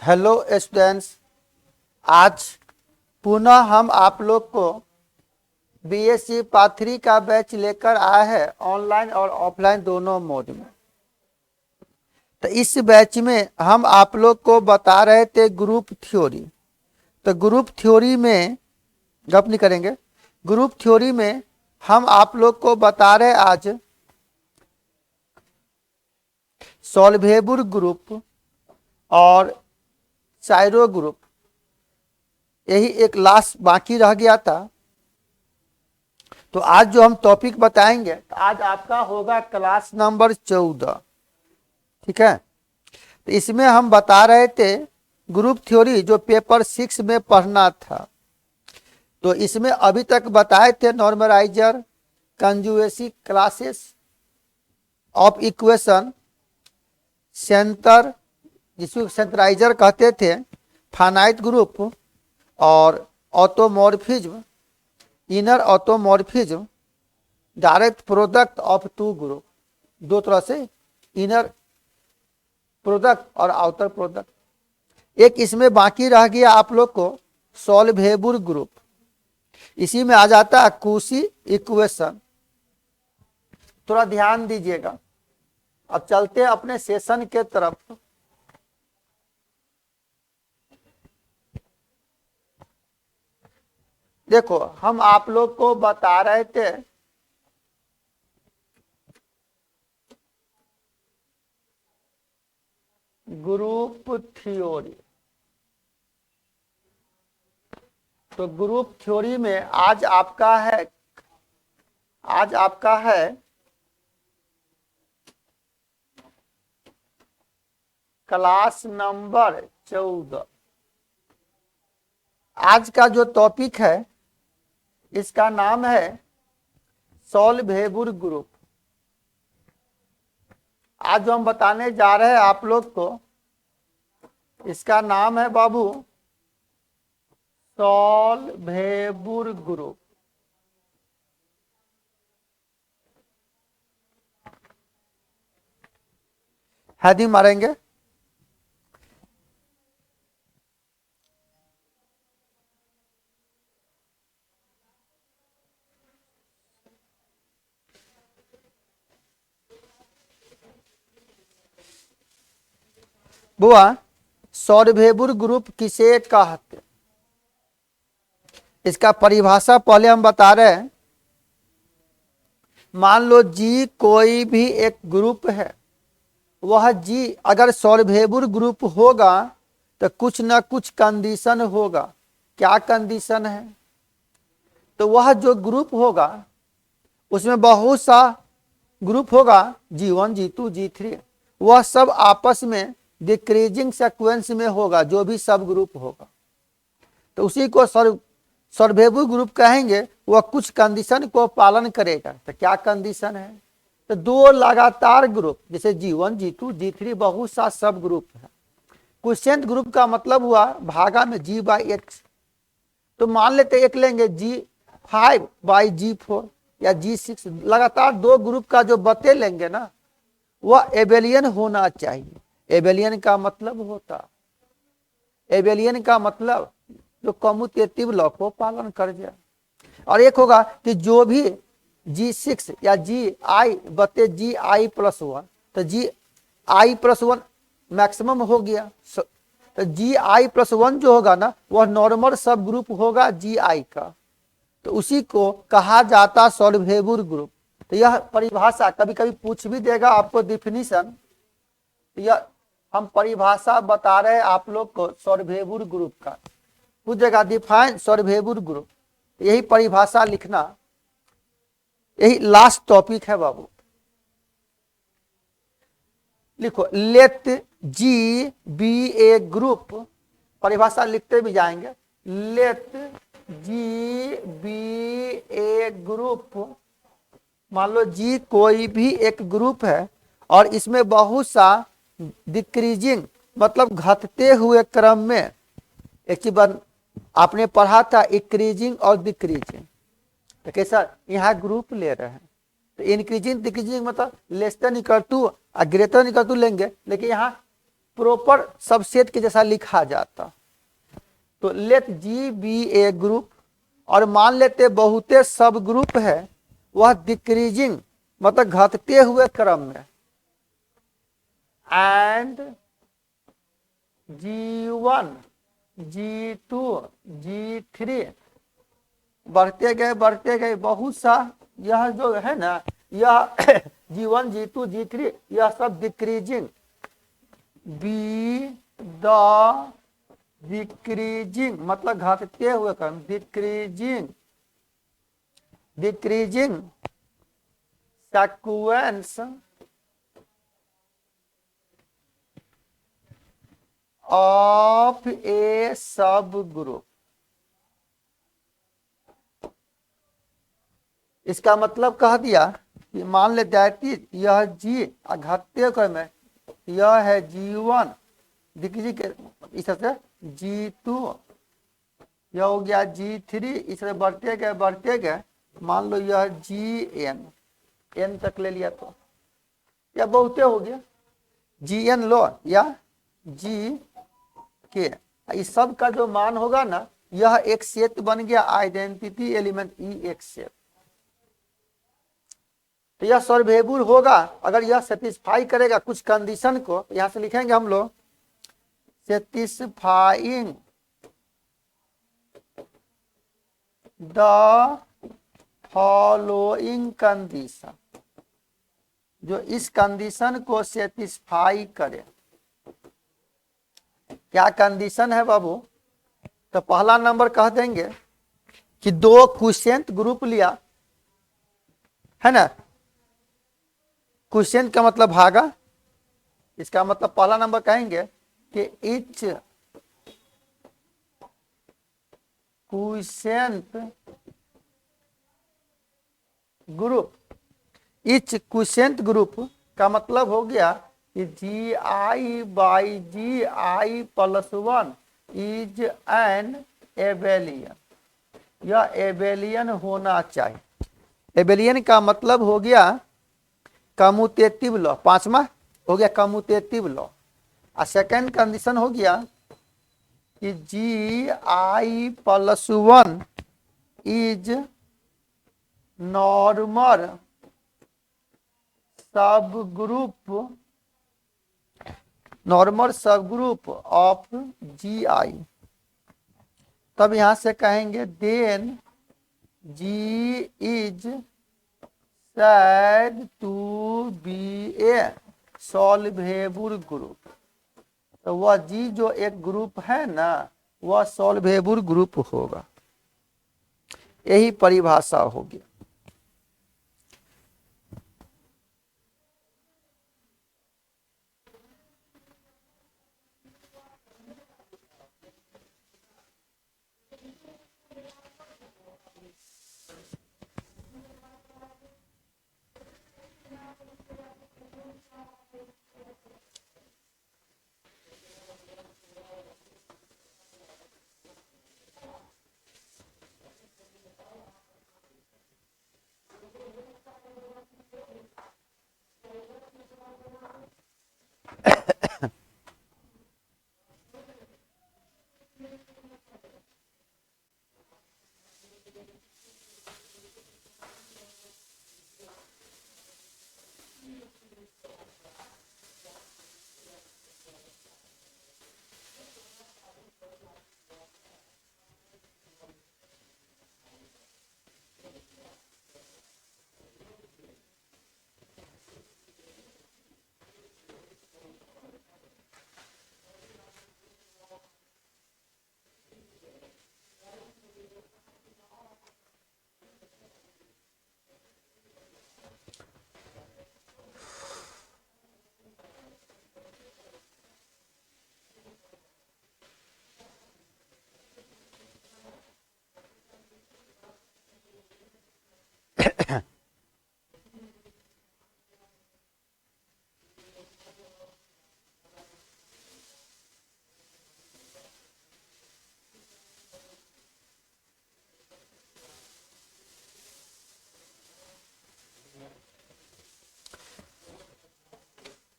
Hello students. आज पुनः हम आप लोग को बीएससी पार्ट 3 का बैच लेकर आए हैं ऑनलाइन और ऑफलाइन दोनों मोड में। तो इस बैच में हम आप लोग को बता रहे थे ग्रुप थ्योरी। तो ग्रुप थ्योरी में गप नहीं करेंगे। ग्रुप थ्योरी में हम आप लोग को बता रहे आज सॉल्वेबल ग्रुप और साइरो ग्रुप। यही एक लास्ट बाकी रह गया था। तो आज जो हम टॉपिक बताएंगे तो आज आपका होगा क्लास नंबर 14। ठीक है। तो इसमें हम बता रहे थे ग्रुप थ्योरी जो पेपर 6 में पढ़ना था। तो इसमें अभी तक बताए थे normaliser, conjugacy classes of equation, centre जिसको सेंटराइजर कहते थे, फाइनाइट ग्रुप और automorphism, inner automorphism, direct product of two group. दो तरह से इनर प्रोडक्ट और आउटर प्रोडक्ट। एक इसमें बाकी रह गया आप लोग को सॉल्वेबल ग्रुप। इसी में आ जाता है कूशी इक्वेशन। थोड़ा ध्यान दीजिएगा। अब चलते हैं अपने सेशन के तरफ। देखो हम आप लोग को बता रहे थे ग्रुप थ्योरी। तो ग्रुप थ्योरी में आज आपका है क्लास नंबर 14। आज का जो टॉपिक है इसका नाम है सॉल्वेबल ग्रुप। आज जो हम बताने जा रहे हैं आप लोग को इसका नाम है बाबू सॉल्वेबल ग्रुप। हेडिंग मारेंगे। बुआ सॉल्वेबल ग्रुप किसे कहते? इसका परिभाषा पहले हम बता रहे हैं। मान लो जी कोई भी एक ग्रुप है, वह जी अगर सॉल्वेबल ग्रुप होगा तो कुछ ना कुछ कंडीशन होगा। क्या कंडीशन है? तो वह जो ग्रुप होगा उसमें बहुत सा ग्रुप होगा, G1 G2 G3, वह सब आपस में डिक्रीजिंग सीक्वेंस में होगा जो भी सब ग्रुप होगा। तो उसी को सॉल्वेबल ग्रुप कहेंगे। वह कुछ कंडीशन को पालन करेगा। तो क्या कंडीशन है? तो दो लगातार ग्रुप जैसे G1 G2 G3 बहुत सा सब ग्रुप है। क्वोशिएंट ग्रुप का मतलब हुआ भागा में G/X। तो मान लेते एक लेंगे G5/G4 या G6। लगातार दो ग्रुप का जो बते लेंगे ना वह एबेलियन होना चाहिए। एबेलियन का मतलब जो कम्यूटेटिव लॉ को पालन कर जाए। और एक होगा कि जो भी G6 या Gi/Gi+1, तो Gi+1 मैक्सिमम हो गया। तो Gi+1 जो होगा ना वह नॉर्मल सब ग्रुप होगा Gi का। तो उसी को कहा जाता सॉल्वेबल ग्रुप। तो यह परिभाषा कभी कभी पूछ भी देगा आपको डिफिनीशन। यह हम परिभाषा बता रहे हैं आप लोग को सॉल्वेबल ग्रुप का। पूछेगा डिफाइन सॉल्वेबल ग्रुप, यही परिभाषा लिखना। यही लास्ट टॉपिक है बाबू। लिखो late G be A group. परिभाषा लिखते भी जाएंगे। Late G be A group. मान लो जी कोई भी एक ग्रुप है और इसमें बहुत सा डिक्रीजिंग मतलब घटते हुए क्रम में, एक चीज आपने पढ़ा था इंक्रीजिंग और डिक्रीजिंग। तो कैसा यहाँ ग्रुप ले रहे हैं। तो इंक्रीजिंग डिक्रीजिंग मतलब लेस देन इक्वल टू और ग्रेटर देन इक्वल टू लेंगे। लेकिन यहाँ प्रॉपर सबसेट के जैसा लिखा जाता। तो late G be A group, और मान लेते बहुते सब ग्रुप है, वह डिक्रीजिंग मतलब घटते हुए क्रम में, एंड G1 G2 G3 बढ़ते गए बहुत सा, यह जो है ना, यह G1 G2 G3 यह सब डिक्रीजिंग, बी द डिक्रीजिंग मतलब घटते हुए क्रम, decreasing sequence of a subgroup। इसका मतलब कह दिया कि मान ले दैट यह जी घटते क्रम में, यह है G1 डिक्रीजिंग के इस तरह से, G2 यह हो गया G3, इस तरह बढ़ते गए, मान लो यह GN n तक ले लिया तो या बहुते हो गया, GN लो या G के, इस सब का जो मान होगा ना, यह एक सेट बन गया आइडेंटिटी एलिमेंट ई एक सेट। तो यह सॉल्वेबल होगा अगर यह सेटिस्फाई करेगा कुछ कंडीशन को। यहां से लिखेंगे हम लोग सेटिस्फाइंग द फॉलोइंग कंडीशन, जो इस कंडीशन को सेटिस्फाई करे। क्या कंडीशन है बाबू? तो पहला नंबर कह देंगे कि दो क्वोशिएंट ग्रुप लिया है ना, क्वोशिएंट का मतलब भागा, इसका मतलब पहला नंबर कहेंगे कि etch quotient group, etch quotient group का मतलब हो गया कि GI/GI+1 इज एन एबेलियन, यह एबेलियन होना चाहिए। एबेलियन का मतलब हो गया कम्यूटेटिव लॉ, पांचवा हो गया कम्यूटेटिव लॉ। और सेकेंड कंडीशन हो गया कि GI+1 इज नॉर्मल सब ग्रुप ऑफ GI। तब यहां से कहेंगे then G is said to be a solvable group। तो वह G जो एक ग्रुप है ना, वह सॉल्वेबल ग्रुप होगा, यही परिभाषा होगी।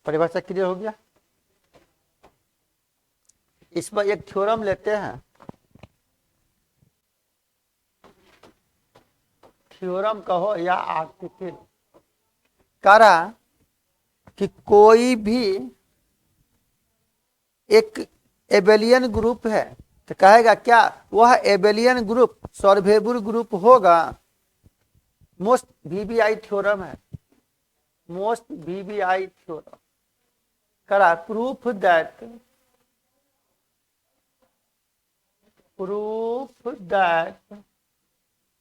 परिभाषा क्लियर हो गया? इस पर एक थ्योरम लेते हैं। थ्योरम कहो या आर्टिकल। कह रहा कि कोई भी एक एबेलियन ग्रुप है तो कहेगा क्या वह एबेलियन ग्रुप सॉल्वेबल ग्रुप होगा। मोस्ट वीबीआई थ्योरम है, मोस्ट वीबीआई थ्योरम। करा proof that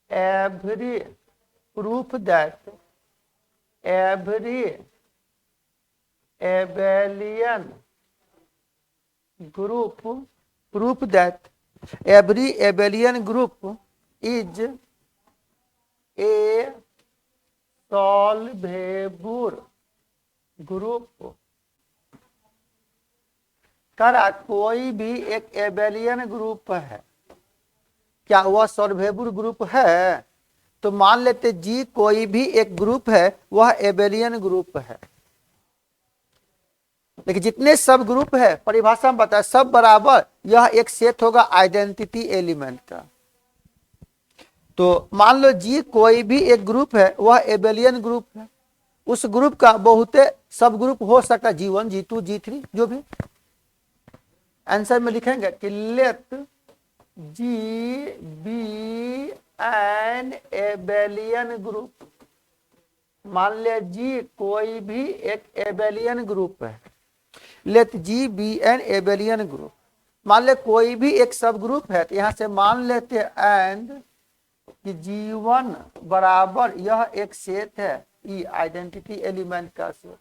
every proof that every abelian group proof that every abelian group is a solvable group। करा कोई भी एक एबेलियन ग्रुप है, क्या वह सॉल्वेबल ग्रुप है? तो मान लेते जी कोई भी एक ग्रुप है वह एबेलियन ग्रुप है। लेकिन जितने सब ग्रुप है परिभाषा में बताया सब बराबर, यह एक सेट होगा आइडेंटिटी एलिमेंट का। तो मान लो जी कोई भी एक ग्रुप है वह एबेलियन ग्रुप है। उस ग्रुप का बहुते सब ग्रुप हो सकता है, G1 G2 G3 जो भी। आंसर में लिखेंगे कि let G be an abelian group. मान ले जी कोई भी एक एबेलियन ग्रुप है, let G be an abelian group. मान ले कोई भी एक सब ग्रुप है तो यहां से मान लेते एंड कि G1 बराबर यह एक सेट है ई आइडेंटिटी एलिमेंट का सेट।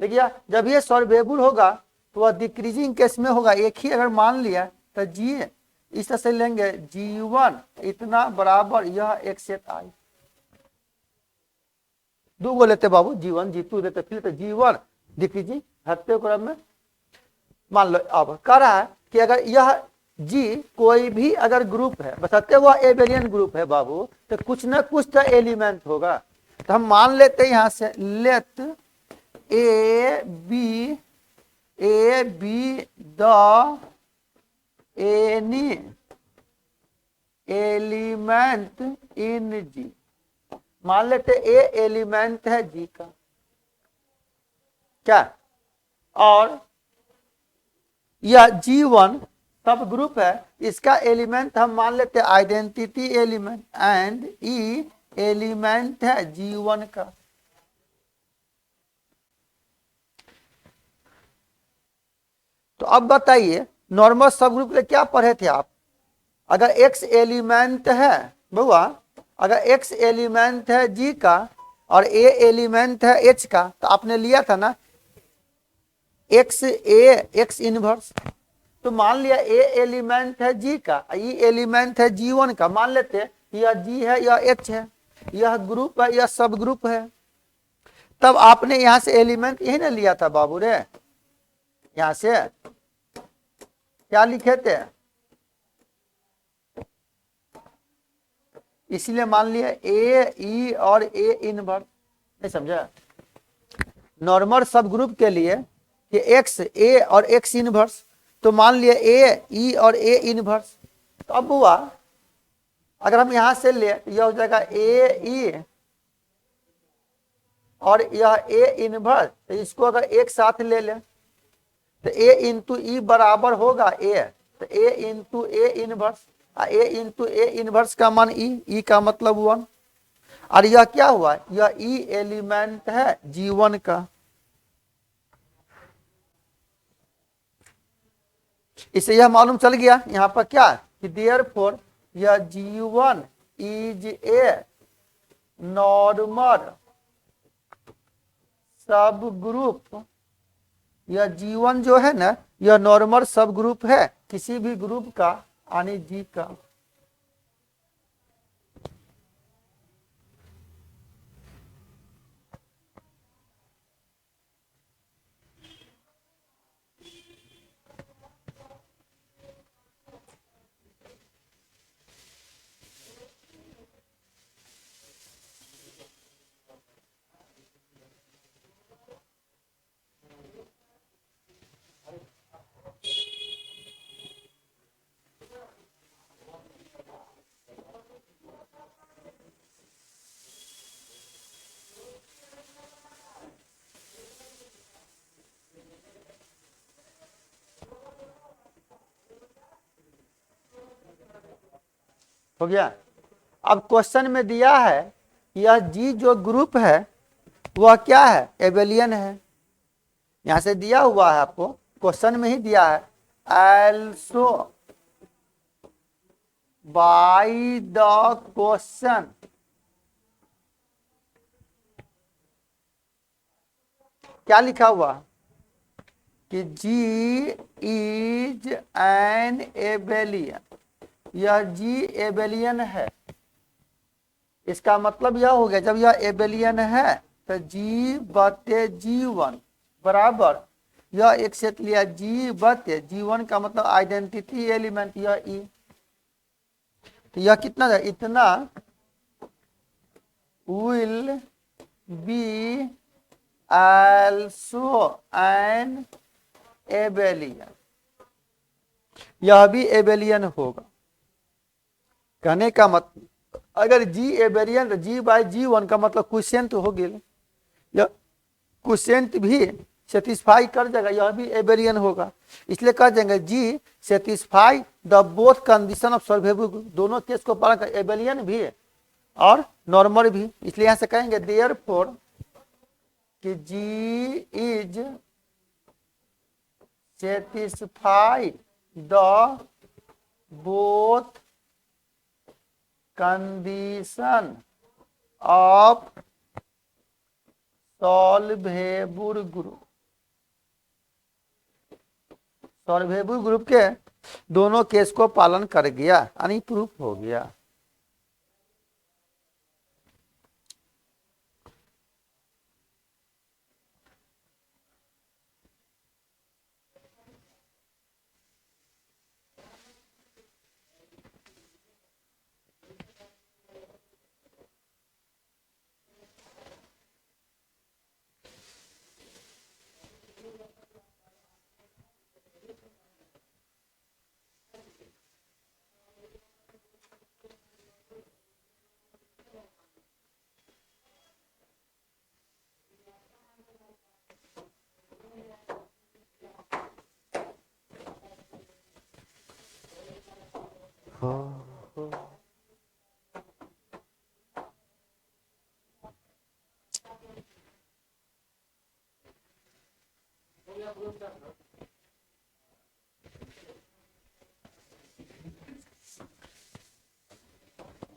देखिए जब ये सॉल्वेबल होगा तो वह डिक्रीजिंग केस में होगा। एक ही अगर मान लिया तो जी इस तरह से लेंगे G1 इतना बराबर यह एक सेट आई। दो गो लेते बाबू, G1 G2 लेते, फिर तो G1 डिक्रीजिंग हटते क्रम में। मान लो अब कह रहा है कि अगर यह जी कोई भी अगर ग्रुप है बसते वह एबेलियन ग्रुप है बाबू, तो कुछ ना कुछ तो एलिमेंट होगा। तो हम मान लेते हैं यहां से let a be the any element in G. मान लेते ए एलिमेंट है जी का, क्या? और यह G1 सब ग्रुप है, इसका एलिमेंट हम मान लेते identity element and E element है G1 का। तो अब बताइए नॉर्मल सब ग्रुप के क्या पढ़े थे आप? अगर X एलिमेंट है बउआ, अगर X एलिमेंट है G का और A एलिमेंट है H का, तो आपने लिया था ना X A X इनवर्स। तो मान लिया A एलिमेंट है G का, E एलिमेंट है G1 का। मान लेते यह G है यह H है, यह ग्रुप है यह सब ग्रुप है। तब आपने यहां से एलिमेंट यही ना लिया था बाबू रे, यहां से क्या लिखे थे? इसलिए मान लिया A E और A इनवर्स। नहीं समझा? नॉर्मल सब ग्रुप के लिए कि X A और X इनवर्स, तो मान लिया A E और A इनवर्स। तो अब हुआ अगर हम यहां से ले यह हो जाएगा A E और यह A इनवर्स, तो इसको अगर एक साथ ले लें तो A इंटू ई बराबर होगा A, तो A into A inverse. A into A inverse का मान E का मतलब 1। और यह क्या हुआ, यह E एलिमेंट है G1 का। इससे यह मालूम चल गया यहां पर क्या कि देयरफॉर यह G1 इज ए नॉर्मल सब ग्रुप। यह G1 जो है ना यह नॉर्मल सब ग्रुप है किसी भी ग्रुप का यानी G का। हो गया। अब क्वेश्चन में दिया है कि यह जी जो ग्रुप है वह क्या है, एबेलियन है। यहां से दिया हुआ है आपको, क्वेश्चन में ही दिया है, also by the question, क्या लिखा हुआ कि जी इज एन एबेलियन, यह जी एबेलियन है। इसका मतलब यह हो गया, जब यह एबेलियन है तो जी बटे जी1 बराबर, यह एक सेट लिया जी बटे जी1 का मतलब आइडेंटिटी एलिमेंट यह ई, तो यह कितना है, इतना will be also an Abelian, यह भी एबेलियन होगा। कहने का मतलब अगर जी एबेलियन तो जी बाई जी1 का मतलब क्वेश्चन हो गया, यह क्वेश्चन भी सेटिस्फाई कर जाएगा, यह भी एबेलियन होगा। इसलिए कह देंगे G satisfy the both condition of solvable group, दोनों केस को पालन कर, एबेलियन भी और नॉर्मल भी। इसलिए यहां से कहेंगे देयरफॉर कि G is satisfy the both condition of solvable group, solvable group के दोनों केस को पालन कर गया, यानी प्रूफ हो गया।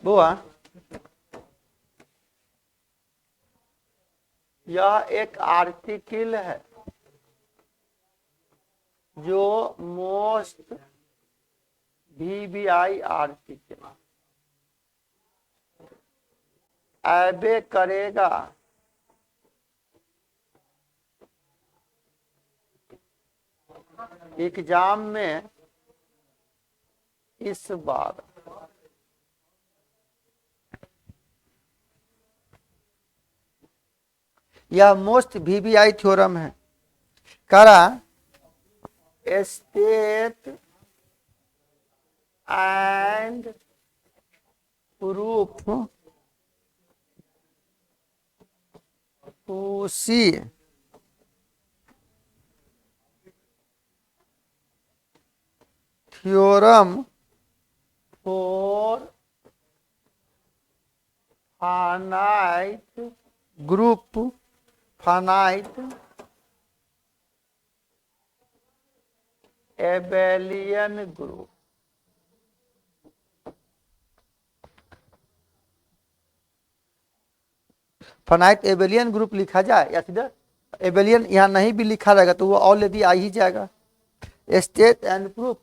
बुआ, यह एक आर्टिकल है जो मोस्ट वीवीआई आर्टिकल एबे करेगा एग्जाम में इस बार। यह मोस्ट वीवीआई थ्योरम है, करा state and proof to see theorem for finite group, finite abelian group. Finite abelian group लिखा जाए या सीधा एबेलियन यहां नहीं भी लिखा रहेगा तो वो ऑलरेडी आ ही जाएगा। State and proof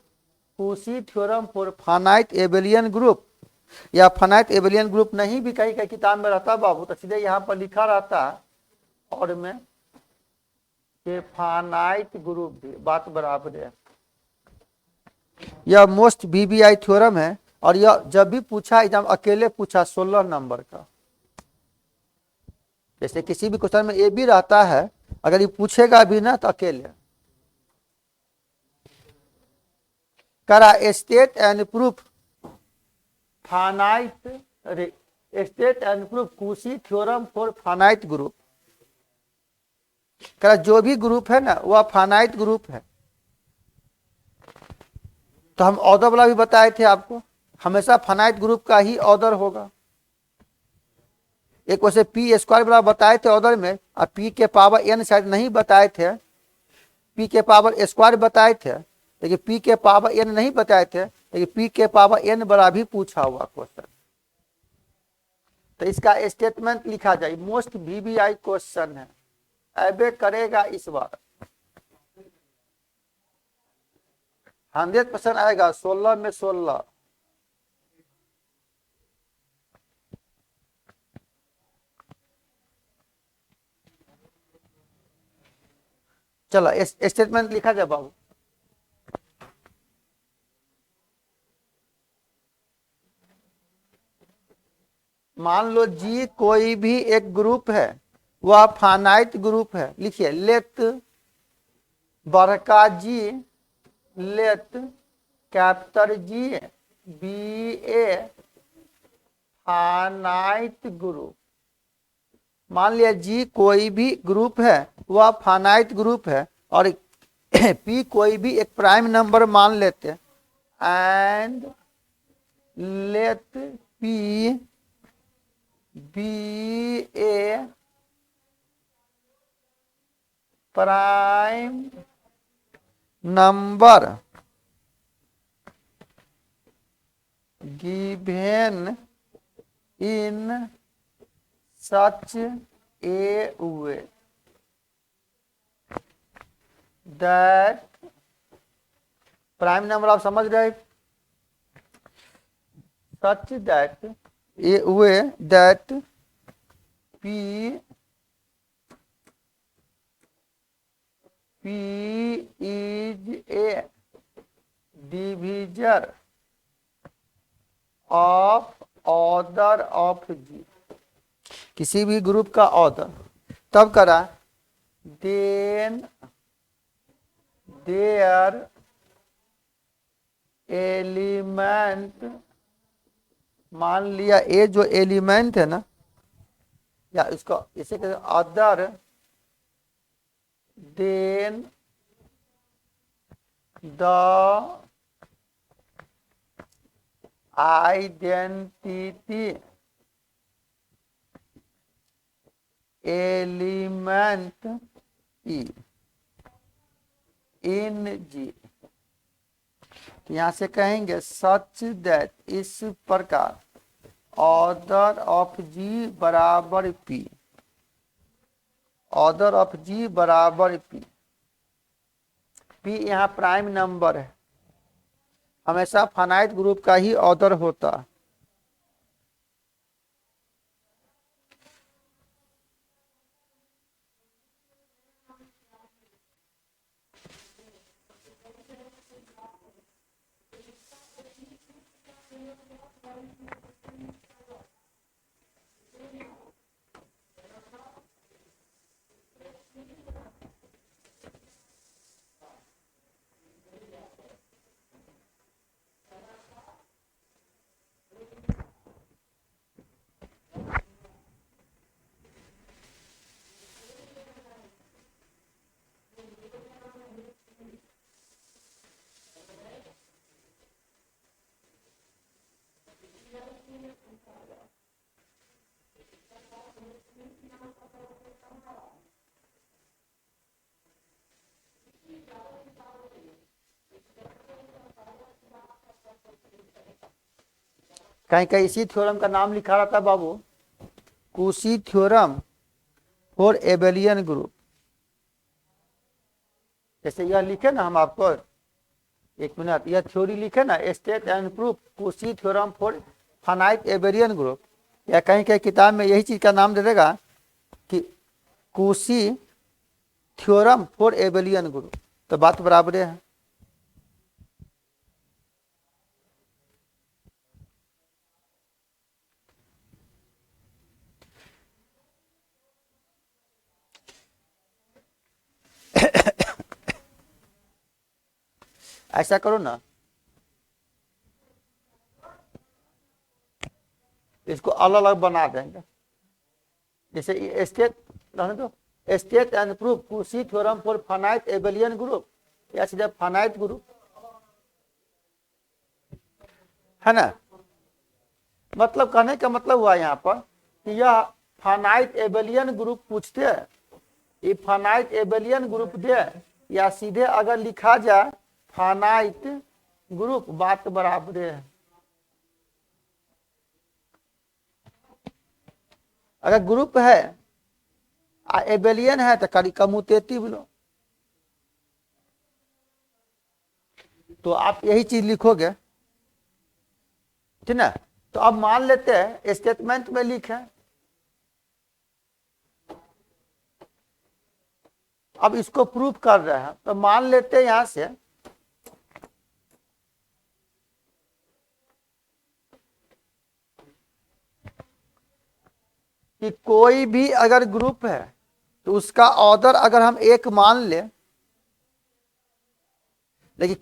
Cauchy theorem for finite abelian group, या फाइनाइट एबेलियन ग्रुप नहीं भी कहीं कहीं किताब में रहता बाबू तो सीधे यहाँ पर लिखा रहता और में के फाइनाइट ग्रुप भी, बात बराबर है। यह मोस्ट वीवीआई थ्योरम है और यह जब भी पूछा एग्जाम अकेले पूछा 16 नंबर का, जैसे किसी भी क्वेश्चन में ए भी रहता है, अगर ये पूछेगा भी ना तो अकेले करा state and proof finite, state and proof कुशी थ्योरम फॉर फाइनाइट ग्रुप। करा जो भी ग्रुप है ना वह फाइनाइट ग्रुप है। तो हम ऑर्डर वाला भी बताए थे आपको, हमेशा फाइनाइट ग्रुप का ही ऑर्डर होगा। एक वैसे पी स्क्वायर बराबर बताए थे ऑर्डर में, और पी के पावर एन शायद नहीं बताए थे, पी के पावर स्क्वायर बताए थे, लेकिन पी के पावर एन नहीं बताए थे, लेकिन पी के पावर एन बड़ा भी पूछा हुआ क्वेश्चन। तो इसका स्टेटमेंट लिखा जाए, मोस्ट वीवीआई क्वेश्चन है, अबे करेगा इस बार 100% आएगा, 16 में 16। चलो स्टेटमेंट लिखा जाए बाबू। मान लो जी कोई भी एक ग्रुप है, वह फाइनाइट ग्रुप है। लिखिए, लेट बड़का जी, let capital G be a finite group. मान लिया जी कोई भी ग्रुप है, वह फाइनाइट ग्रुप है, और पी कोई भी एक प्राइम नंबर मान लेते हैं, and let p be a prime number given in such a way that, prime number आप समझ रहे, such that a way that p is a divisor of order of G. किसी भी ग्रुप का order तब करा, देन देयर एलिमेंट, मान लिया ए जो एलिमेंट है ना, या इसको इसे कहते हैं other, then the identity element e in G. यहां से कहेंगे सच दैट, इस प्रकार ऑर्डर ऑफ जी बराबर पी, ऑर्डर ऑफ जी बराबर पी। पी यहाँ प्राइम नंबर है, हमेशा फाइनाइट ग्रुप का ही ऑर्डर होता है। कहीं कहीं इसी थ्योरम का नाम लिखा रहता बाबू, कुशी थ्योरम फॉर एबेलियन ग्रुप। जैसे यह लिखे ना हम आपको, एक मिनट, यह थ्योरी लिखे ना, स्टेट एंड प्रूफ कुशी theorem for finite abelian group, या कहीं कहीं किताब में यही चीज का नाम दे देगा कि कुशी थ्योरम फॉर एबेलियन ग्रुप, तो बात बराबर है। ऐसा करो ना, इसको अलग अलग बना देंगे। जैसे स्टेट रहने दो, स्टेट एंड प्रूफ कुशी theorem for finite abelian group, या सीधा फाइनाइट ग्रुप है ना। मतलब कहने का मतलब हुआ यहाँ पर कि यह फाइनाइट एबेलियन ग्रुप पूछते हैं, ये फाइनाइट एबेलियन ग्रुप दे या सीधे अगर लिखा जाए फाइनाइट ग्रुप, बात बराबर है। अगर ग्रुप है एबेलियन है तो कभी कम्यूटेटिव लो, तो आप यही चीज लिखोगे, ठीक ना। तो अब मान लेते हैं स्टेटमेंट में लिखे, अब इसको प्रूफ कर रहे हैं, तो मान लेते हैं यहां से कि कोई भी अगर ग्रुप है तो उसका ऑर्डर अगर हम एक मान ले, लेकिन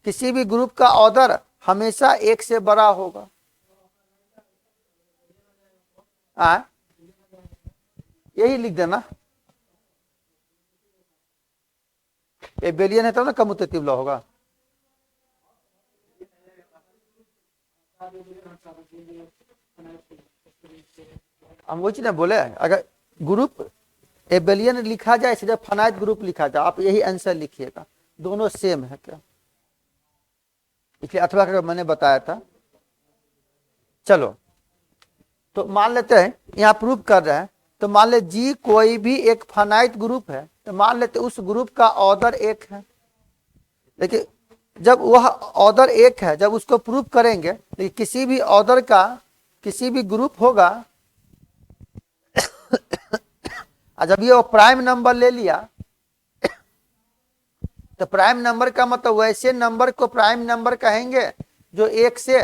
किसी भी ग्रुप का ऑर्डर हमेशा एक से बड़ा होगा। यही लिख देना, एबेलियन है तब ना कम्यूटेटिव लॉ होगा। हम वो चीज ना बोले, अगर ग्रुप एबेलियन लिखा जाए सीधे फाइनाइट ग्रुप लिखा जाए, आप यही आंसर लिखिएगा, दोनों सेम है क्या, इसलिए अथवा का मैंने बताया था। चलो तो मान लेते हैं यहाँ प्रूफ कर रहे हैं, तो मान ले जी कोई भी एक फाइनाइट ग्रुप है, तो मान लेते उस ग्रुप का ऑर्डर एक है, लेकिन जब वह ऑर्डर एक है, जब उसको प्रूफ करेंगे, लेकिन किसी भी ऑर्डर का किसी भी ग्रुप होगा, जब ये प्राइम नंबर ले लिया, तो प्राइम नंबर का मतलब वैसे नंबर को प्राइम नंबर कहेंगे जो एक से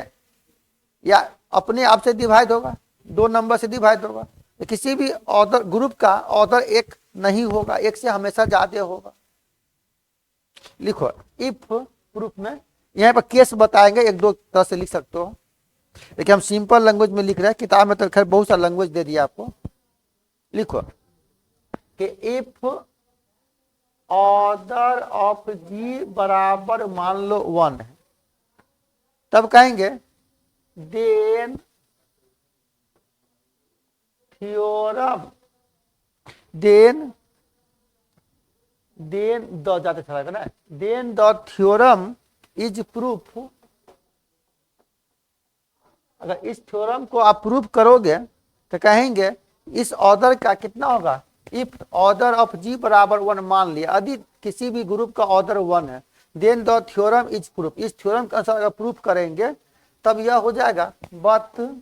या अपने आप से डिवाइड होगा, दो नंबर से डिवाइड होगा। तो किसी भी ऑर्डर ग्रुप का ऑर्डर एक नहीं होगा, एक से हमेशा ज्यादा होगा। लिखो इफ प्रूफ में, यहाँ पर केस बताएंगे, एक दो तरह से लिख सकते हो, लेकिन हम सिंपल लैंग्वेज में लिख रहे हैं, किताब में तो खैर बहुत सारा लैंग्वेज दे दिया आपको। लिखो कि इफ ऑर्डर ऑफ जी बराबर मान लो 1 है, तब कहेंगे देन थ्योरम, देन द जाते चला ना, then the theorem is proof. अगर इस थ्योरम को आप प्रूफ करोगे तो कहेंगे इस ऑर्डर का कितना होगा, इफ ऑर्डर ऑफ जी बराबर 1 मान लिया, यदि किसी भी ग्रुप का ऑर्डर 1 है, then the theorem is proof, इस थ्योरम के अनुसार अगर प्रूफ करेंगे तब यह हो जाएगा बट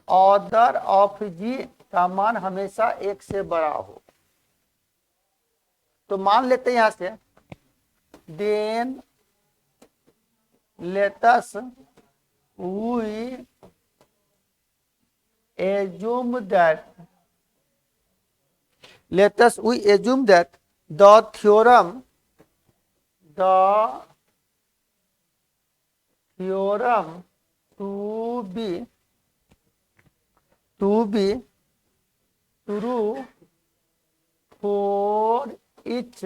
ऑर्डर ऑफ जी का मान हमेशा एक से बड़ा हो। तो मान लेते हैं यहां से then let's we assume that the theorem to be true for each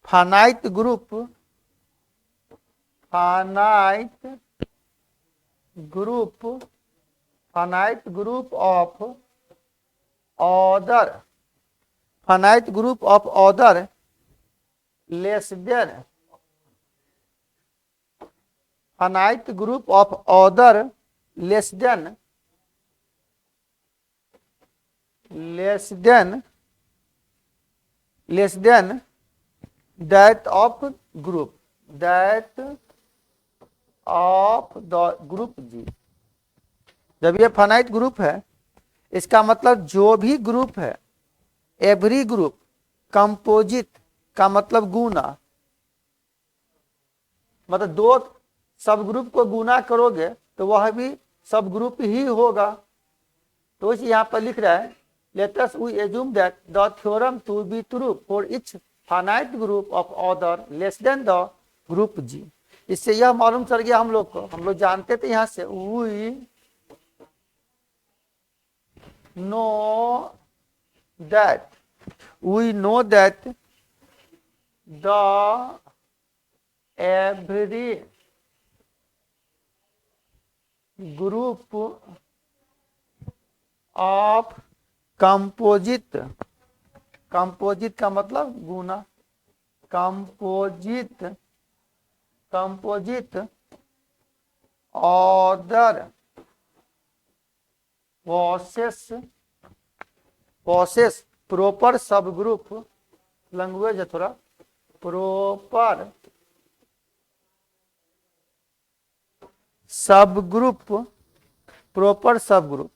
finite group of order less than that of the group G। जब ये फाइनाइट ग्रुप है, इसका मतलब जो भी ग्रुप है, एवरी ग्रुप, कंपोजिट का मतलब गुना, मतलब दो सब ग्रुप को गुना करोगे तो वह भी सब ग्रुप ही होगा। तो इस यहाँ पर लिख रहा है let us we assume that the theorem to be true for each finite group of order less than the group G। इससे यह मालूम चल गया हम लोग को, हम लोग जानते थे यहाँ से we know that the every group of composite, composite का मतलब गुना, composite, composite order process, process proper subgroup, language है थोड़ा, proper subgroup, proper subgroup,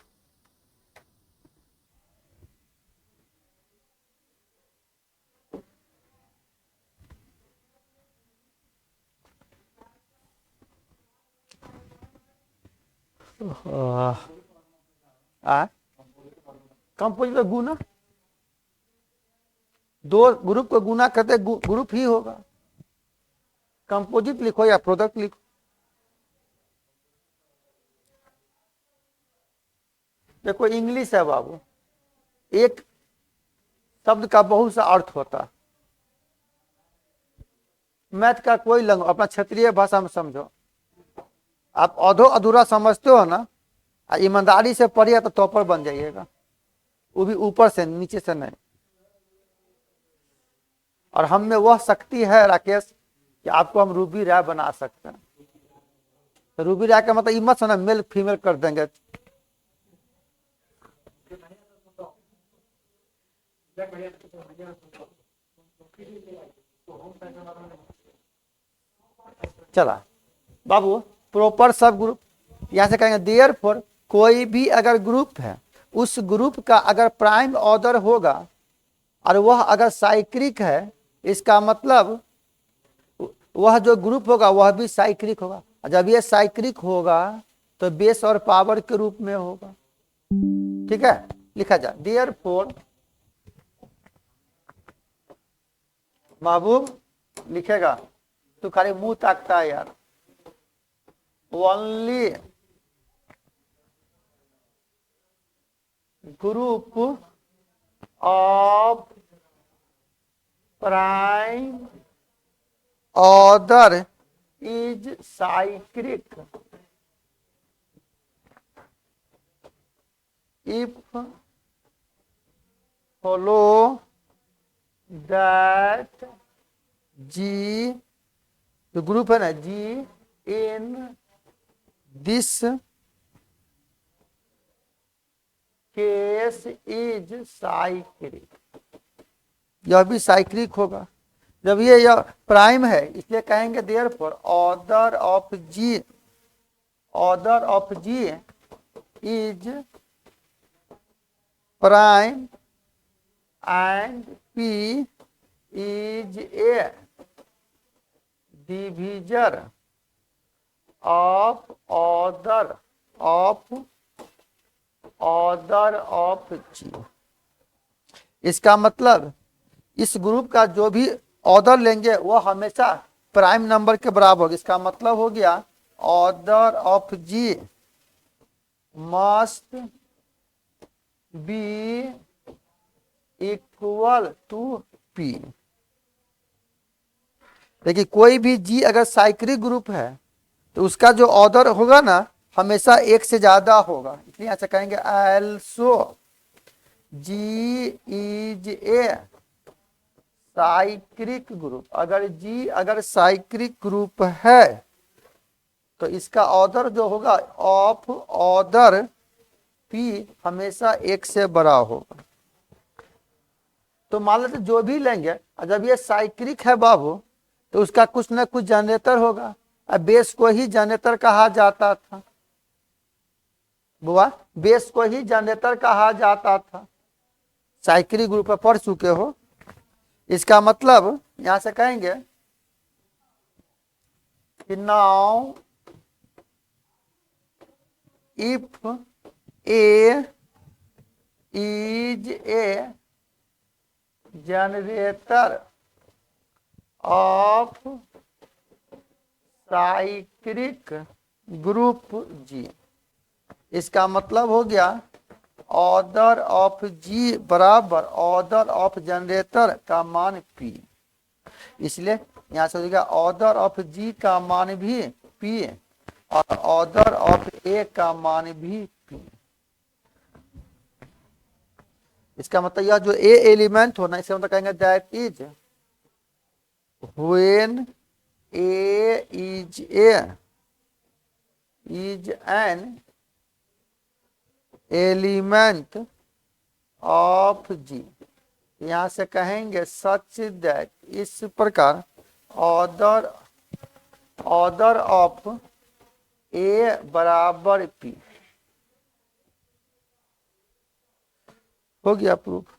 composite का गुना, दो ग्रुप को गुना करते ग्रुप ही होगा। कंपोजिट लिखो या प्रोडक्ट लिखो। देखो इंग्लिश है बाबू, एक शब्द का बहुत सा अर्थ होता है। मैथ का कोई लंग अपना क्षेत्रीय भाषा में समझो। आप अधो अधूरा समझते हो ना, ईमानदारी से पढ़िए तो टॉपर बन जाइएगा, वो भी ऊपर से, नीचे से नहीं। और हम में वह शक्ति है राकेश कि आपको हम रूबी राय बना सकते हैं। तो रूबी राय का मतलब मत ना मेल फीमेल कर देंगे। चला बाबू, प्रॉपर सब ग्रुप, यहां से कहेंगे देयरफॉर कोई भी अगर ग्रुप है, उस ग्रुप का अगर प्राइम ऑर्डर होगा और वह अगर साइक्लिक है, इसका मतलब वह जो ग्रुप होगा वह भी साइक्लिक होगा। जब यह साइक्लिक होगा तो बेस और पावर के रूप में होगा। ठीक है, लिखा जाए देयरफॉर, महबूब लिखेगा, तू खाली मुंह ताकता है यार। Only group of prime order is cyclic if follow that G, जो ग्रुप है ना G in this case is cyclic, यह भी साइक्लिक होगा। जब ये प्राइम है इसलिए कहेंगे therefore order of G, order of G is prime and p is a divisor of order of G. इसका मतलब इस ग्रुप का जो भी ऑर्डर लेंगे वो हमेशा प्राइम नंबर के बराबर होगा। इसका मतलब हो गया order of G must be equal to P. देखिए कोई भी जी अगर साइक्लिक ग्रुप है तो उसका जो ऑर्डर होगा ना हमेशा एक से ज्यादा होगा, इसलिए ऐसा कहेंगे also G is a cyclic group. अगर जी अगर साइक्लिक ग्रुप है तो इसका ऑर्डर जो होगा ऑफ ऑर्डर पी हमेशा एक से बड़ा होगा। तो मान लेते जो भी लेंगे, जब ये साइक्लिक है बाबू तो उसका कुछ ना कुछ जनरेटर होगा। अब बेस को ही जनरेटर कहा जाता था बुआ, बेस को ही जनरेटर कहा जाता था। साइक्लिक ग्रुप पर पढ़ चुके हो। इसका मतलब यहां से कहेंगे कि now if a is a generator of cyclic group G, इसका मतलब हो गया ऑर्डर ऑफ जी बराबर ऑर्डर ऑफ जनरेटर का मान पी। इसलिए यहां से हो गया ऑर्डर ऑफ जी का मान भी पी और ऑर्डर ऑफ ए का मान भी p। इसका मतलब यह जो ए एलिमेंट होना, इसका मतलब कहेंगे that is when a is an element of G. यहां से कहेंगे सच दैट, इस प्रकार ऑर्डर ऑफ ए बराबर पी। हो गया प्रूफ।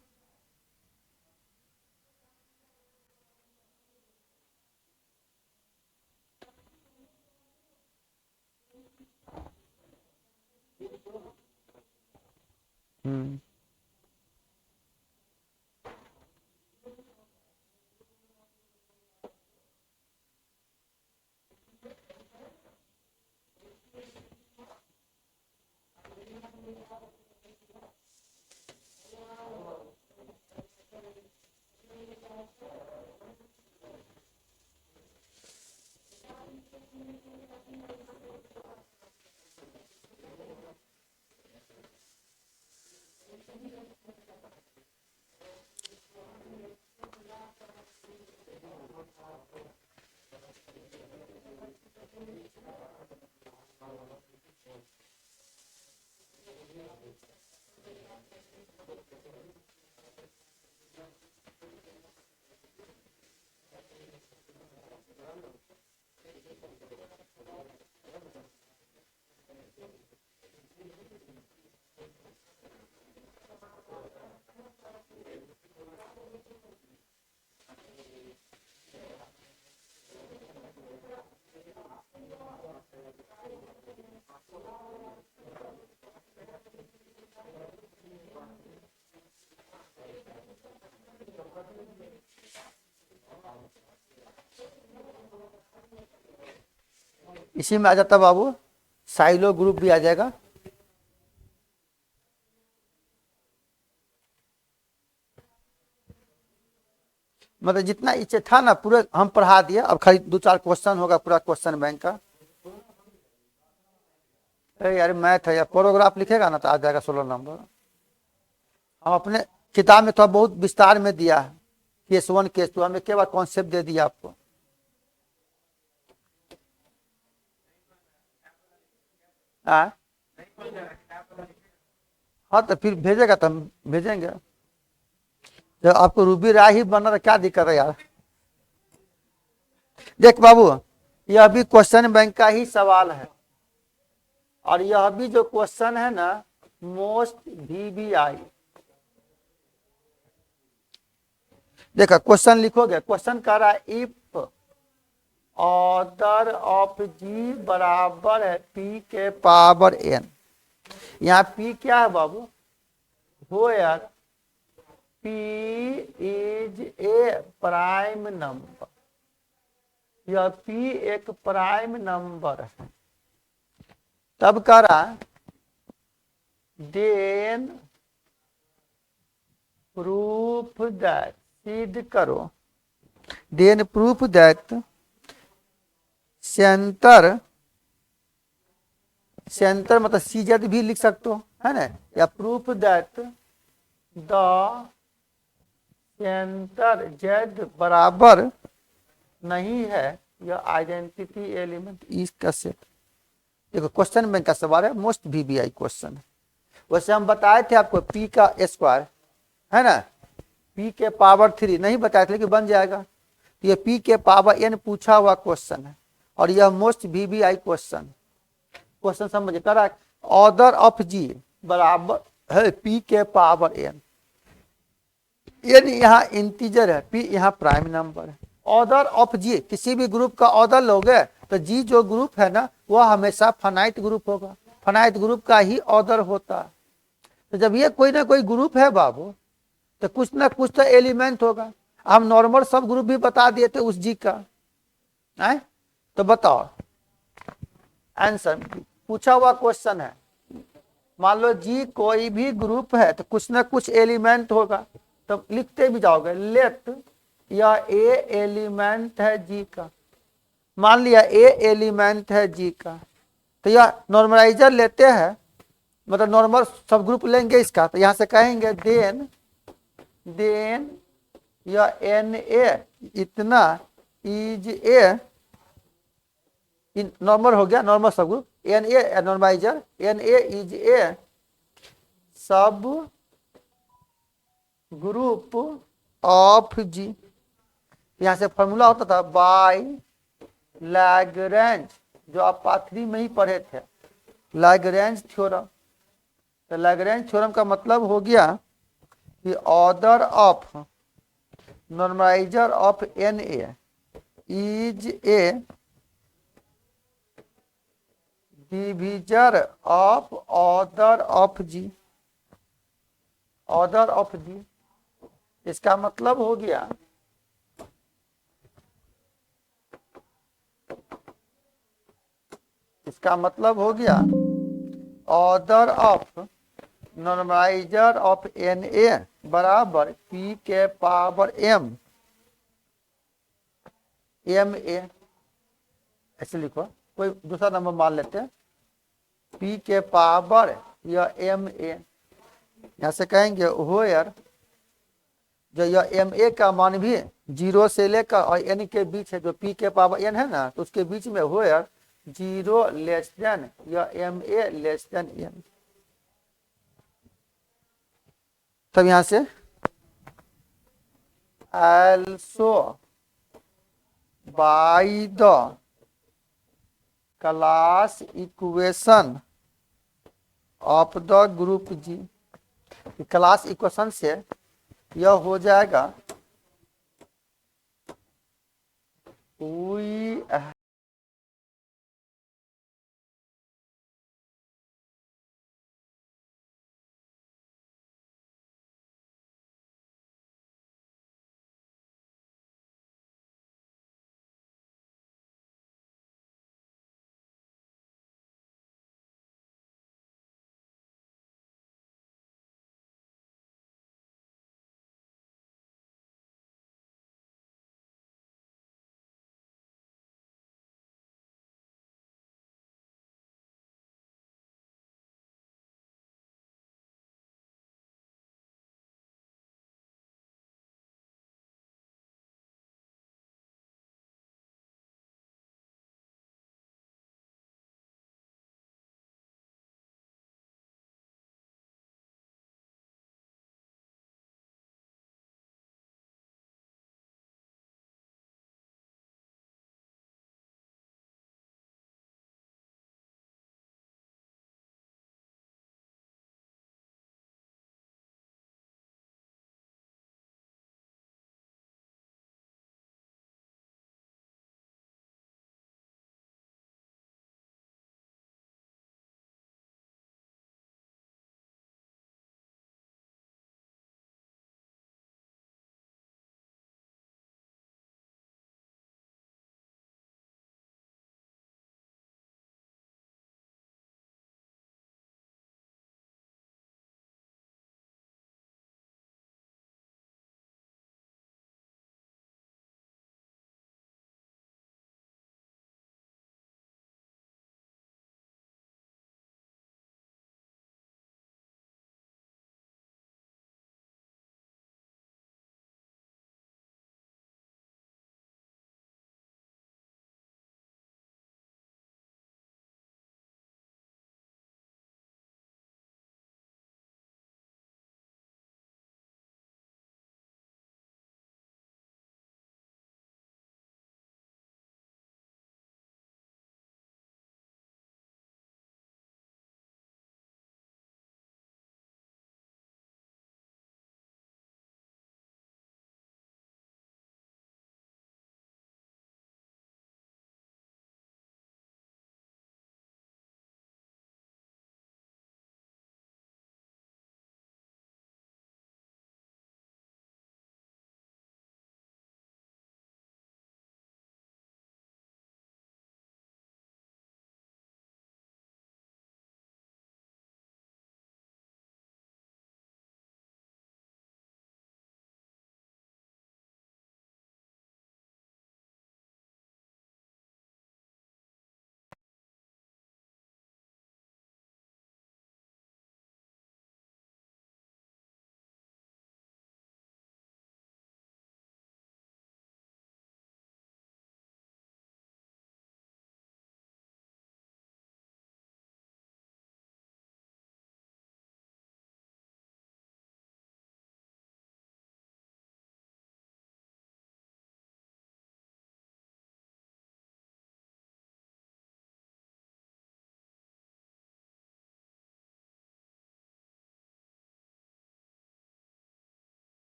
इसी में आ जाता बाबू, साइलो ग्रुप भी आ जाएगा। मतलब जितना इच्छा था ना पूरे हम पढ़ा दिए, अब खाली 2-4 क्वेश्चन होगा पूरा क्वेश्चन बैंक का। अरे यार मैथ है या पैराग्राफ लिखेगा ना तो आ जाएगा 16 नंबर। हम अपने किताब में थोड़ा बहुत विस्तार में दिया है, केस 1 केस 2 हमें केवल कॉन्सेप्ट दे दिया आपको। हाँ तो फिर भेजेगा तो हम भेजेंगे। जब आपको रूबी राय ही बनना तो क्या दिक्कत है यार। देख बाबू, यह भी क्वेश्चन बैंक का ही सवाल है, और यह भी जो क्वेश्चन है ना मोस्ट VBI। देखा क्वेश्चन लिखोगे, क्वेश्चन कह रहा है इफ ऑर्डर ऑफ जी बराबर है p के पावर n। यहाँ p क्या है बाबू, हो यार p is a prime number, यह p एक प्राइम नंबर है। तब कह रहा देन प्रूफ दैट, सिद्ध करो, then proof that centre, centre मतलब सीजेड भी लिख सकते हो है ना, या proof that the centre Z बराबर नहीं है यह आइडेंटिटी एलिमेंट इसका सेट। देखो क्वेश्चन बैंक का सवाल है, मोस्ट VBI क्वेश्चन है। वैसे हम बताए थे आपको p का स्क्वायर है ना, p के पावर 3 नहीं बताए थे लेकिन बन जाएगा। ये p के पावर n पूछा हुआ क्वेश्चन है, और यह मोस्ट VBI क्वेश्चन। क्वेश्चन समझ करा, ऑर्डर ऑफ जी बराबर है p के पावर n, यहाँ इंटीजर है, p यहाँ प्राइम नंबर है। ऑर्डर ऑफ जी, किसी भी ग्रुप का ऑर्डर लोगे तो जी जो ग्रुप है ना वह हमेशा फाइनाइट ग्रुप होगा, फाइनाइट ग्रुप का ही ऑर्डर होता है। तो जब ये कोई ना कोई ग्रुप है बाबू तो कुछ ना कुछ तो एलिमेंट होगा। हम नॉर्मल सब ग्रुप भी बता दिए थे उस जी का है? तो बताओ आंसर, पूछा हुआ क्वेश्चन है। मान लो जी कोई भी ग्रुप है तो कुछ ना कुछ एलिमेंट होगा, तो लिखते भी जाओगे लेट यह ए एलिमेंट है जी का। मान लिया ए एलिमेंट है जी का, तो यह नॉर्मलाइजर लेते हैं, मतलब नॉर्मल सब ग्रुप लेंगे इसका, तो यहां से कहेंगे देन यह एन ए इतना इज ए, नॉर्मल हो गया, नॉर्मल सब group, N A normaliser, N A is a subgroup of G. यहां से फॉर्मूला होता था बाय लैग्रेंज, जो आप पार्ट 3 में ही पढ़े थे, लैग्रेंज थ्योरम। तो लैग्रेंज थ्योरम का मतलब हो गया कि order of normaliser of N A is a divisor of order of G, order of G. इसका मतलब हो गया order of normaliser of N ए बराबर पी के पावर एम ए, ऐसे लिखो, कोई दूसरा नंबर मान लेते हैं, पी के पावर या एम ए। यहां से कहेंगे हो यार, जो यह एम ए का मान भी 0 से लेकर और एन के बीच है, जो पी के पावर एन है ना, तो उसके बीच में हो यार 0 लेस देन या M A less than N. तब यहां से also by the class equation of the group G, class equation से यह हो जाएगा we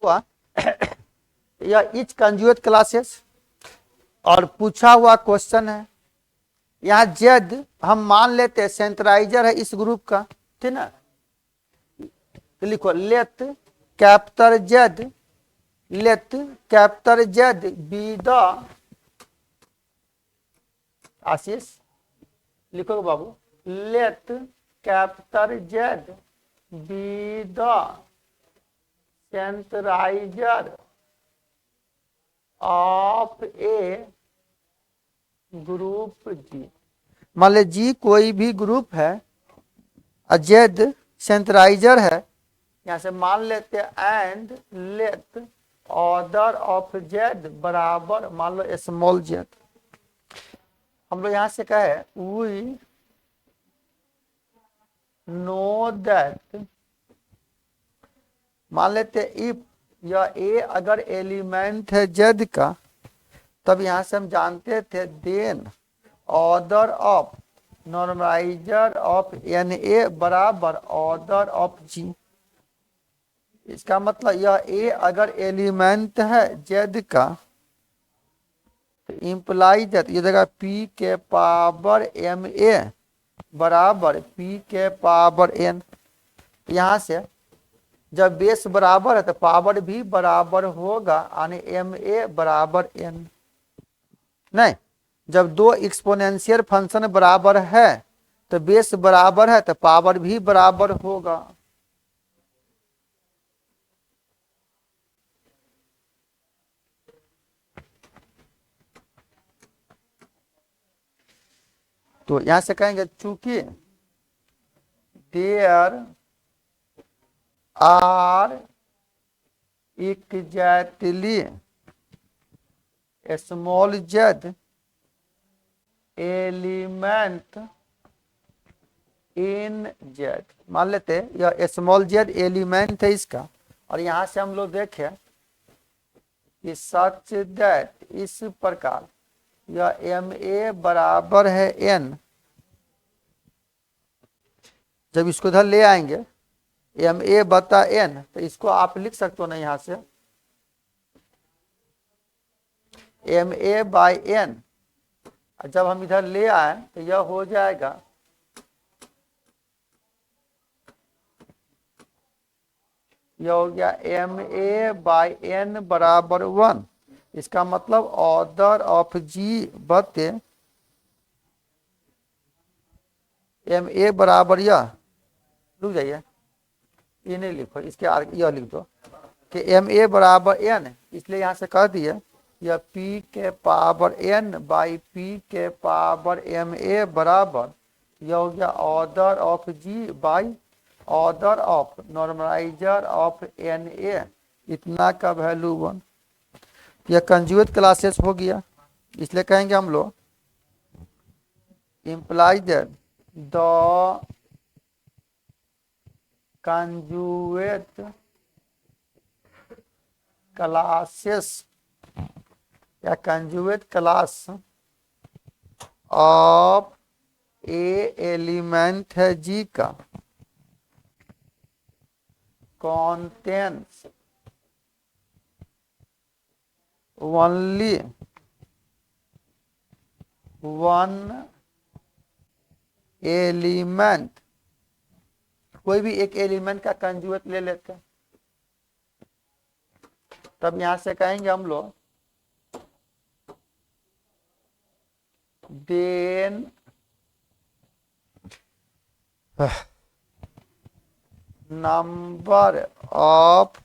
हुआ यह इच कंजुगेट क्लासेस और पूछा हुआ क्वेश्चन है। यहाँ जेड हम मान लेते हैं सेंट्राइजर है इस ग्रुप का, ठीक ना। तो लिखो let capital Z be the, Ashish लिखो बाबू, let capital Z be the centralizer of a group G. मान ले जी कोई भी ग्रुप है, जेड सेंट्राइजर है, यहां से मान लेते हैं and late order of Z बराबर मान लो स्मॉल जेड। हम लोग यहां से कहे वी नो दैट, मान लेते इफ यह ए अगर एलिमेंट है जेड का, तब यहां से हम जानते थे then order of normaliser of N ए बराबर ऑर्डर ऑफ जी। इसका मतलब यह ए अगर एलिमेंट है जेड का, तो इम्प्लाई दैट ये देगा पी के पावर एम ए बराबर पी के पावर एन। यहां से जब बेस बराबर है तो पावर भी बराबर होगा, यानी एम ए बराबर एन। नहीं, जब दो एक्सपोनेंशियल फंक्शन बराबर है तो बेस बराबर है तो पावर भी बराबर होगा। तो यहां से कहेंगे चूंकि there are exactly small Z element in Z, मान लेते यह स्मॉल जेड एलिमेंट है इसका, और यहां से हम लोग देखें कि सच दैट इस प्रकार यह एम ए बराबर है एन। जब इसको इधर ले आएंगे एम ए बता एन, तो इसको आप लिख सकते हो ना यहां से एम ए बाई एन। जब हम इधर ले आए तो यह हो जाएगा यह हो गया एम ए बाई एन बराबर 1। इसका मतलब ऑर्डर ऑफ जी बते एम ए बराबर यह, रुक जाइए ये नहीं लिखो, इसके आगे यह लिख दो कि एम ए बराबर एन, इसलिए यहां से कह दिए यह पी के पावर एन बाई पी के पावर एम ए बराबर यह हो गया order of G by order of normaliser of N A, इतना का वैल्यू 1। यह कंजुगेट क्लासेस हो गया, इसलिए कहेंगे हम लोग imply that the conjugate classes या conjugate class of a element है जी का contains only one एलिमेंट, कोई भी एक एलिमेंट का कंजुगेट ले लेते हैं। तब यहां से कहेंगे हम लोग then number of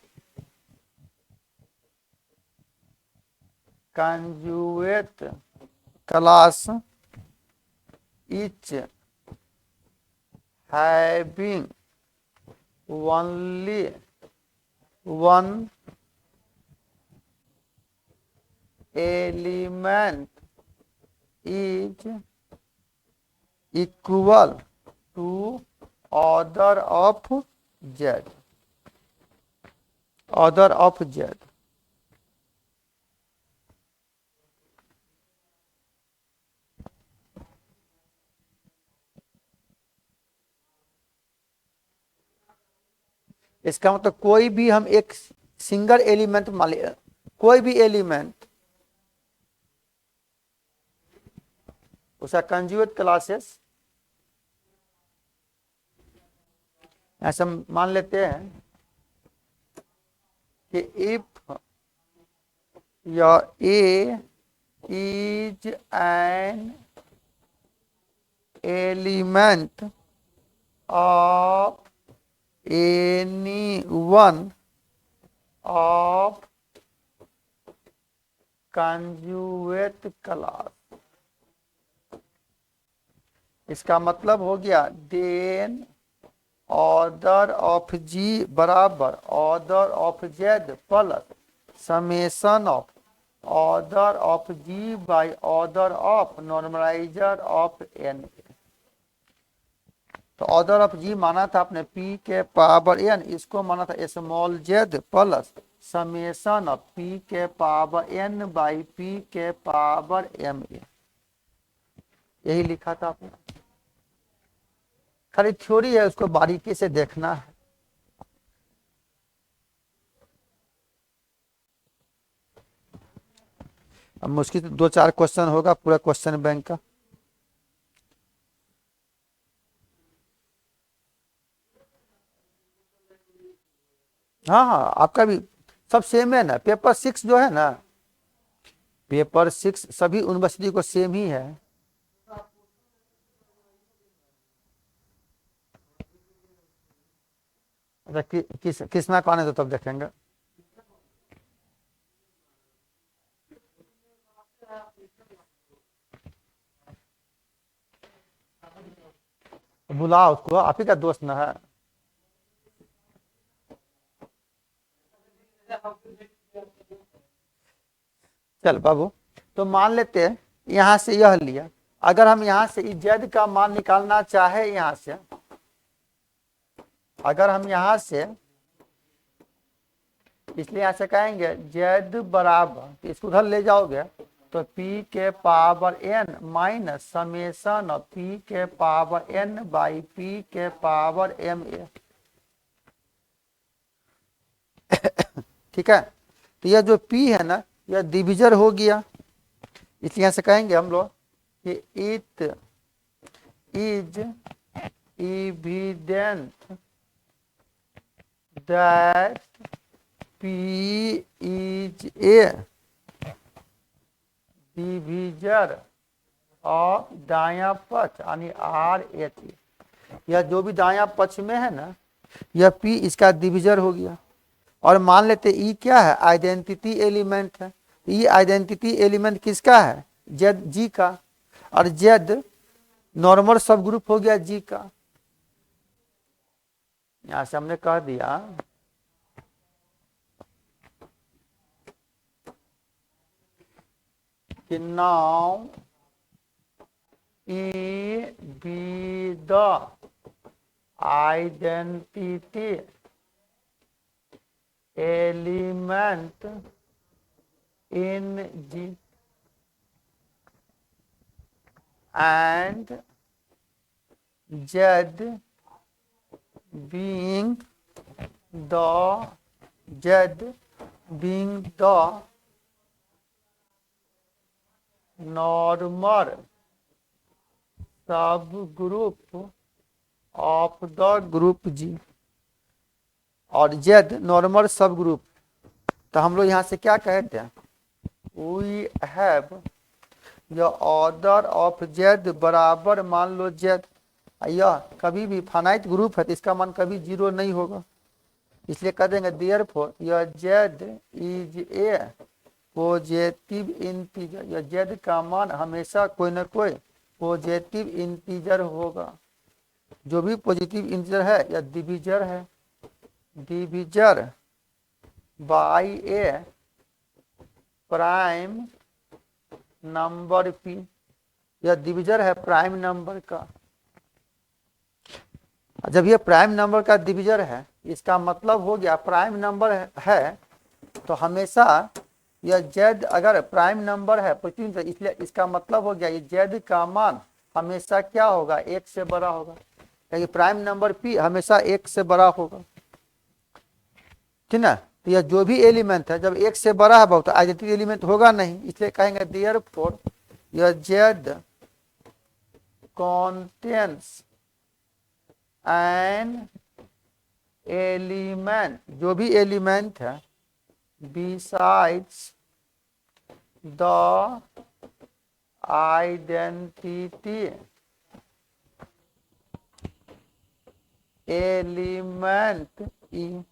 conjugate class each having only one element is equal to order of z, order of z। इसका मतलब कोई भी हम एक सिंगल एलिमेंट मान लिया, कोई भी एलिमेंट उसका कंजुगेट क्लासेस, ऐसा मान लेते हैं कि इफ या a is an element of any one of conjugate class, इसका मतलब हो गया देन ऑर्डर ऑफ जी बराबर order of Z plus summation of order of G by order of normaliser of N. तो ऑर्डर ऑफ जी माना था आपने P के पावर एन, इसको माना था small Z plus summation of P के पावर एन बाई पी के पावर एम ए, यही लिखा था आपने। खाली थ्योरी है, उसको बारीकी से देखना है। अब मुश्किल से 2-4 क्वेश्चन होगा पूरा क्वेश्चन बैंक का। हाँ हाँ, आपका भी सब सेम है ना। पेपर 6 जो है ना, पेपर 6 सभी यूनिवर्सिटी को सेम ही है। अच्छा किसना कौन है तो तब देखेंगे। बुलाओ उसको, आप ही का दोस्त ना है। चल बाबू, तो मान लेते हैं यहां से यह लिया, अगर हम यहां से जेड का मान निकालना चाहे, यहां से अगर हम यहां से, इसलिए यहां से कहेंगे जेड बराबर, तो इसको उधर ले जाओगे तो पी के power N minus summation of P के पावर एन बाई पी के पावर एम ए। ठीक है, तो यह जो p है ना, यह डिविजर हो गया, इसलिए यहां से कहेंगे हम लोग कि it is evident that p is a divisor of दाया पक्ष यानी आर एच। यह जो भी दाया पक्ष में है ना, यह p इसका डिविजर हो गया। और मान लेते ई क्या है, आइडेंटिटी एलिमेंट है। ई आइडेंटिटी एलिमेंट किसका है, जेड जी का, और जेड नॉर्मल सब ग्रुप हो गया जी का। यहां से हमने कह दिया कि now E be the identity element in G and Z being the normal subgroup of the group G, और Z नॉर्मल सब ग्रुप। तो हम लोग यहां से क्या कहते हैं, we have the order of Z बराबर, मान लो जेड, यह कभी भी फाइनाइट ग्रुप है तो इसका मान कभी 0 नहीं होगा, इसलिए कह देंगे देयरफॉर यह Z is a positive integer. यह जेड का मान हमेशा कोई ना कोई पॉजिटिव इंटीजर होगा। जो भी पॉजिटिव इंटीजर है यह डिविजर है, divisor by A prime number P. यह डिविजर है प्राइम नंबर का। जब यह प्राइम नंबर का डिविजर है, इसका मतलब हो गया प्राइम नंबर है तो हमेशा यह जेड अगर प्राइम नंबर है, इसलिए इसका मतलब हो गया ये जेड का मान हमेशा क्या होगा, 1 से बड़ा होगा, क्योंकि प्राइम नंबर पी हमेशा 1 से बड़ा होगा। ठीक ना। तो यह जो भी एलिमेंट है जब एक से बड़ा है बहुत, आइडेंटिटी एलिमेंट होगा नहीं, इसलिए कहेंगे देयरफॉर यह जेड कॉन्टेंस एन एलिमेंट, जो भी एलिमेंट है बिसाइड्स द आइडेंटिटी एलिमेंट ई,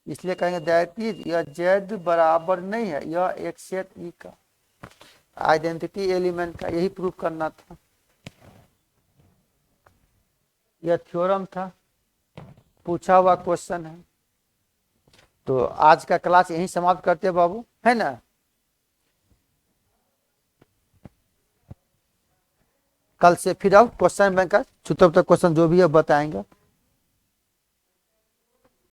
इसलिए कहेंगे दैट इज, यह जेड बराबर नहीं है, यह एक सेट ई का आइडेंटिटी एलिमेंट का, यही प्रूफ करना था, यह थ्योरम था, पूछा हुआ क्वेश्चन है। तो आज का क्लास यहीं समाप्त करते हैं बाबू, है ना। कल से फिर आओ क्वेश्चन बैंक का, तब तक क्वेश्चन जो भी है बताएंगे।